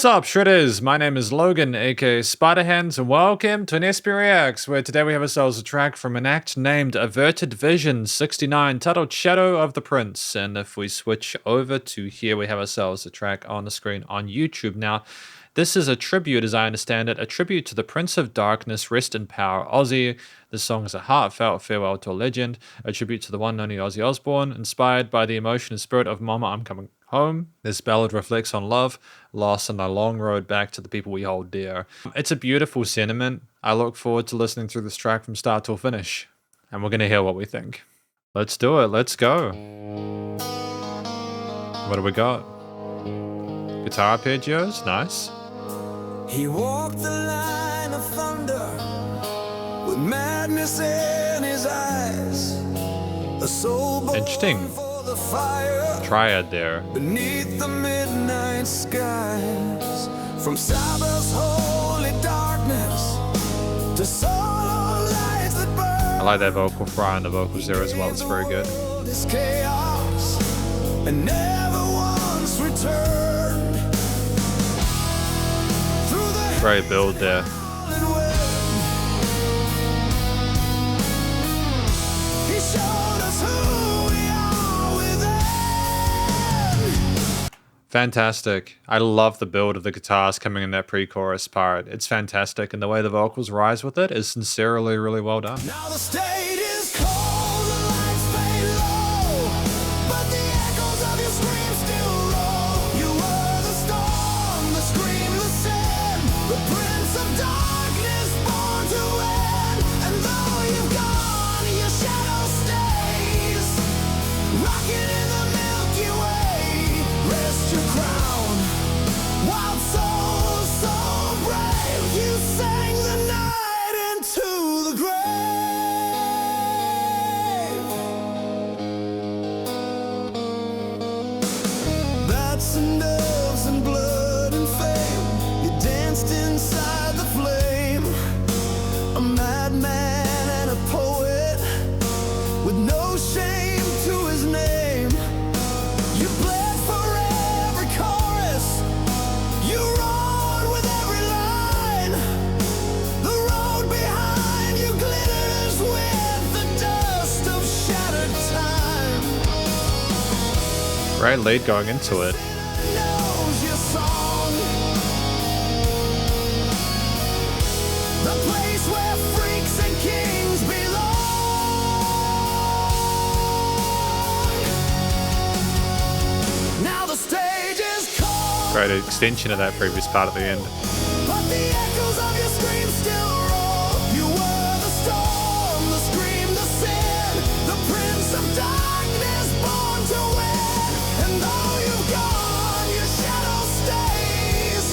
Sup Shredders, my name is Logan aka Spiderhands and welcome to an SP Reacts, where today we have ourselves a track from an act named AvertedVision69 titled Shadow of the Prince. And if we switch over to here, we have ourselves a track on the screen on YouTube. Now, this is a tribute, as I understand it, a tribute to the Prince of Darkness, Rest in Power, Ozzy. This song is a heartfelt farewell to a legend, a tribute to the one and only Ozzy Osbourne, inspired by the emotion and spirit of Mama, I'm Coming Home. This ballad reflects on love, loss, and the long road back to the people we hold dear. It's a beautiful sentiment. I look forward to listening through this track from start till finish, and we're going to hear what we think. Let's do it. Let's go. What do we got? Guitar arpeggios. Nice. He walked the line of thunder with madness in his eyes. A soul born Interesting. for the fire Triad there. beneath the midnight skies. From Sabbath's holy darkness to solemn lights that burn. I like that vocal fry and the vocals there as well. It's very good. This chaos and never once returned. Great build there. Fantastic. I love the build of the guitars coming in that pre-chorus part. It's fantastic, and the way the vocals rise with it is sincerely really well done. Now the state is cold, the lights fade low, but the echoes of your scream still roll. You were the storm, the scream, the sin, the prince of darkness born to win. And though you've gone, your shadow stays, rocking in the Milky Way. Rest your crown, wild soul, so brave. You sang the night into the grave. Bats and doves and blood and fame, you danced inside the flame. A madman and a poet with no shame to his name. You bled for every chorus, you roared with every line. The road behind you glitters with the dust of shattered time. Great lead going into it. Knows your song, the place where freaks and kings belong. Now the stage is cold, Great extension of that previous part at the end. but the echoes of your scream still roll. You were the storm, the scream, the sin, the prince of darkness born to win. And though you've gone, your shadow stays,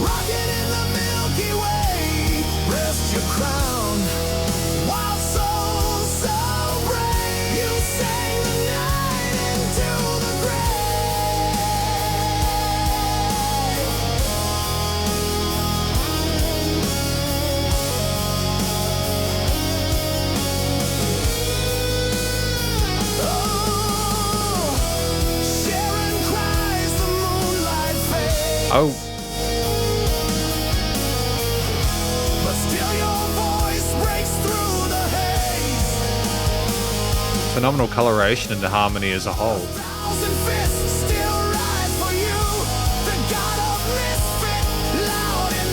rocking in the Milky Way. Rest your crown, wild soul, so brave. You sang the night into the grave. Sharon cries, the moonlight fades, Oh, but still your voice breaks through the haze. phenomenal coloration and the harmony as a whole. Thousand fists still rise for you, the god of misfit, loud and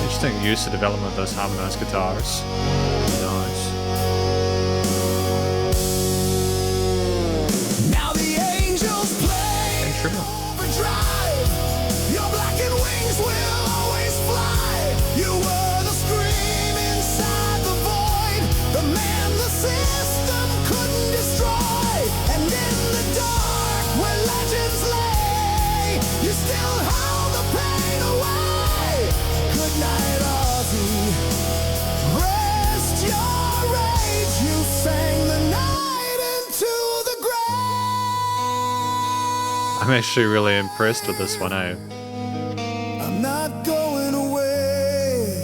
Interesting use of development of those harmonized guitars. Nice. now the angels play And triple. overdrive. Your blackened wings will always fly. You were the scream inside the void, the man the system couldn't destroy. And in the dark where legends lay, you still held the pain away. Good night, Ozzy. I'm actually really impressed with this one, eh? I'm not going away.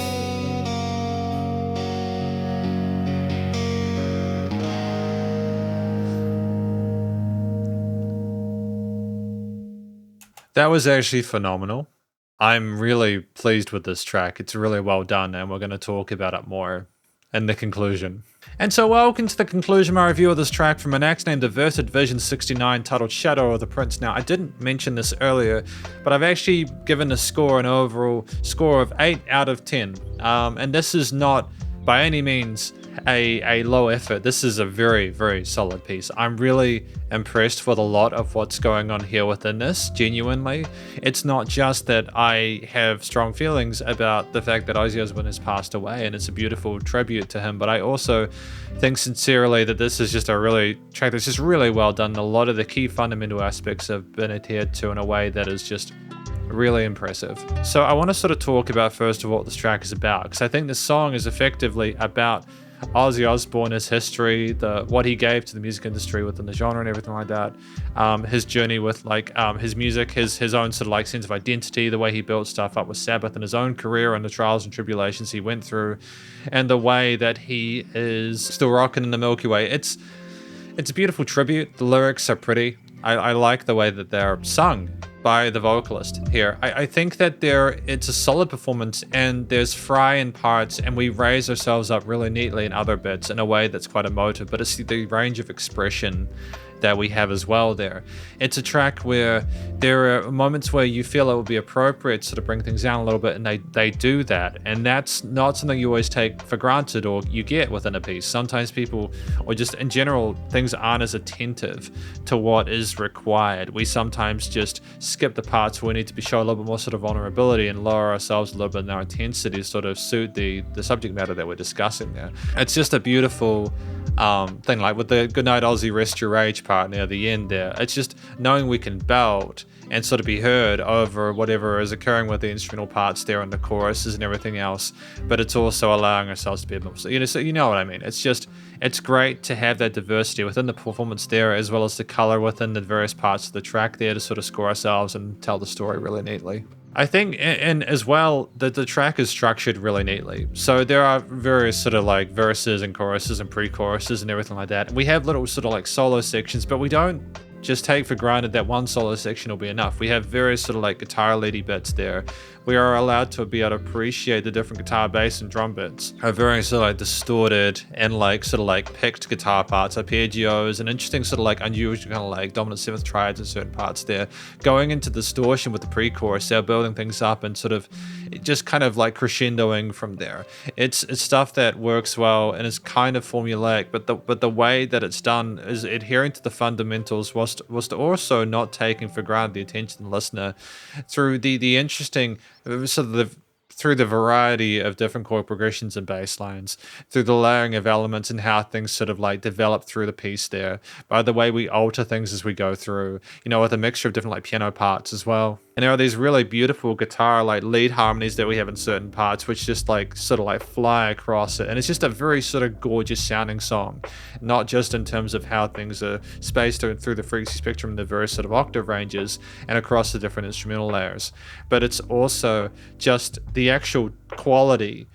That was actually phenomenal. I'm really pleased with this track. It's really well done, and we're going to talk about it more in the conclusion. And so welcome to the conclusion of my review of this track from an act named AvertedVision69 titled Shadow of the Prince. Now, I didn't mention this earlier, but I've actually given the score an overall score of 8 out of 10. And this is not by any means a low effort. This is a very, very solid piece. I'm really impressed with a lot of what's going on here within this, genuinely. It's not just that I have strong feelings about the fact that Ozzy Osbourne has passed away, and it's a beautiful tribute to him, but I also think sincerely that this is just a really track that's just really well done. A lot of the key fundamental aspects have been adhered to in a way that is just really impressive. So I want to sort of talk about first of all what this track is about, because I think this song is effectively about Ozzy Osbourne, his history, what he gave to the music industry within the genre and everything like that, his journey with his music, his own sort of sense of identity, the way he built stuff up with Sabbath and his own career and the trials and tribulations he went through, and the way that he is still rocking in the Milky Way. It's a beautiful tribute. The lyrics are pretty. I like the way that they're sung by the vocalist here. I think that it's a solid performance, and there's fry in parts, and we raise ourselves up really neatly in other bits in a way that's quite emotive, but it's the range of expression that we have as well there. It's a track where there are moments where you feel it would be appropriate to sort of bring things down a little bit, and they do that, and that's not something you always take for granted or you get within a piece. Sometimes people, or just in general, things aren't as attentive to what is required. We sometimes just skip the parts where we need to show a little bit more sort of vulnerability and lower ourselves a little bit in our intensity to sort of suit the subject matter that we're discussing there. It's just a beautiful thing, like with the Goodnight Ozzy Rest Your Rage part near the end there. It's just knowing we can belt and sort of be heard over whatever is occurring with the instrumental parts there and the choruses and everything else, but it's also allowing ourselves to be a bit more, so you know what I mean. It's great to have that diversity within the performance there, as well as the color within the various parts of the track there to sort of score ourselves and tell the story really neatly. I think, and as well, that the track is structured really neatly. So there are various sort of verses and choruses and pre-choruses and everything like that. We have little sort of solo sections, but we don't just take for granted that one solo section will be enough. We have various sort of guitar leady bits there. We are allowed to be able to appreciate the different guitar, bass, and drum bits. Are very sort of distorted and picked guitar parts, arpeggios, and interesting sort of unusual kind of dominant seventh triads in certain parts there. Going into distortion with the pre-chorus, they're building things up and sort of just kind of crescendoing from there. It's stuff that works well and is kind of formulaic, but the way that it's done is adhering to the fundamentals whilst also not taking for granted the attention of the listener through the interesting through the variety of different chord progressions and bass lines, through the layering of elements and how things sort of develop through the piece there, by the way we alter things as we go through, with a mixture of different piano parts as well. And there are these really beautiful guitar lead harmonies that we have in certain parts, which just fly across it, and it's just a very sort of gorgeous sounding song, not just in terms of how things are spaced through the frequency spectrum, the various sort of octave ranges and across the different instrumental layers, but it's also just the actual quality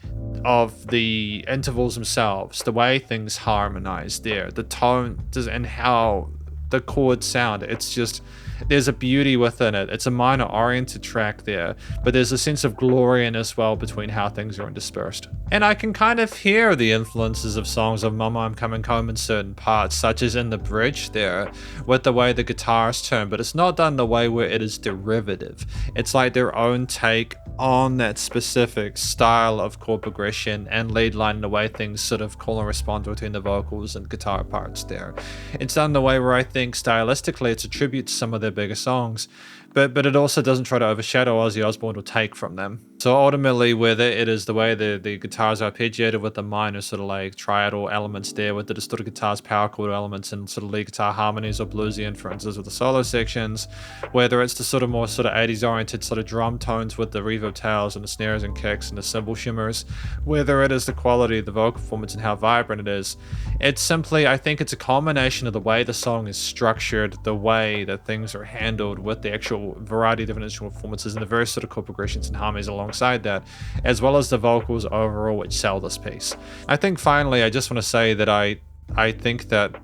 of the intervals themselves, the way things harmonize there, the tone and how the chords sound. It's just, there's a beauty within it. It's a minor oriented track there, but there's a sense of glory in as well between how things are interspersed. And I can kind of hear the influences of songs of Mama I'm Coming Home in certain parts, such as in the bridge there, with the way the guitars turn, but it's not done the way where it is derivative. It's their own take on that specific style of chord progression and lead line, and the way things sort of call and respond between the vocals and guitar parts there. It's done the way where I think stylistically it's a tribute to some of their bigger songs, but it also doesn't try to overshadow Ozzy Osbourne or take from them. So ultimately, whether it is the way the guitars are arpeggiated with the minor sort of like triadal elements there, with the distorted guitars, power chord elements, and sort of lead guitar harmonies or bluesy influences with the solo sections, whether it's the sort of more sort of 80s oriented sort of drum tones with the reverb tails and the snares and kicks and the cymbal shimmers, whether it is the quality of the vocal performance and how vibrant it is, it's simply, I think it's a combination of the way the song is structured, the way that things are handled with the actual variety of different instrumental performances and the various sort of chord progressions and harmonies alongside that, as well as the vocals overall, which sell this piece. I think finally, I just want to say that I think that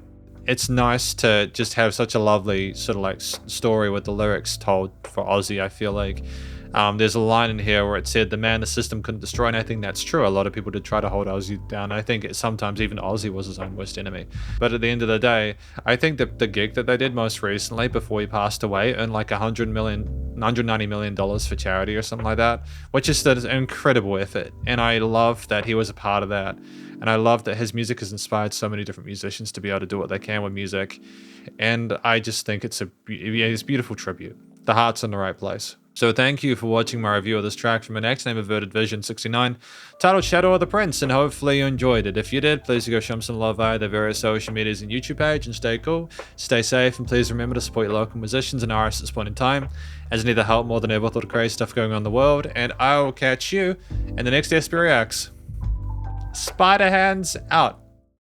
it's nice to just have such a lovely sort of like story with the lyrics told for Ozzy. I feel like there's a line in here where it said, "The man the system couldn't destroy," and I think that's true. A lot of people did try to hold Ozzy down. I think sometimes even Ozzy was his own worst enemy. But at the end of the day, I think that the gig that they did most recently before he passed away earned like $190 million for charity or something like that, which is an incredible effort. And I love that he was a part of that. And I love that his music has inspired so many different musicians to be able to do what they can with music. And I just think it's a beautiful tribute. The heart's in the right place. So thank you for watching my review of this track from an act named AvertedVision69, titled Shadow of the Prince, and hopefully you enjoyed it. If you did, please go show them some love via their various social medias and YouTube page, and stay cool, stay safe, and please remember to support your local musicians and artists at this point in time, as need the help more than ever with all the crazy stuff going on in the world, and I will catch you in the next SP Reacts. Spiderhands out.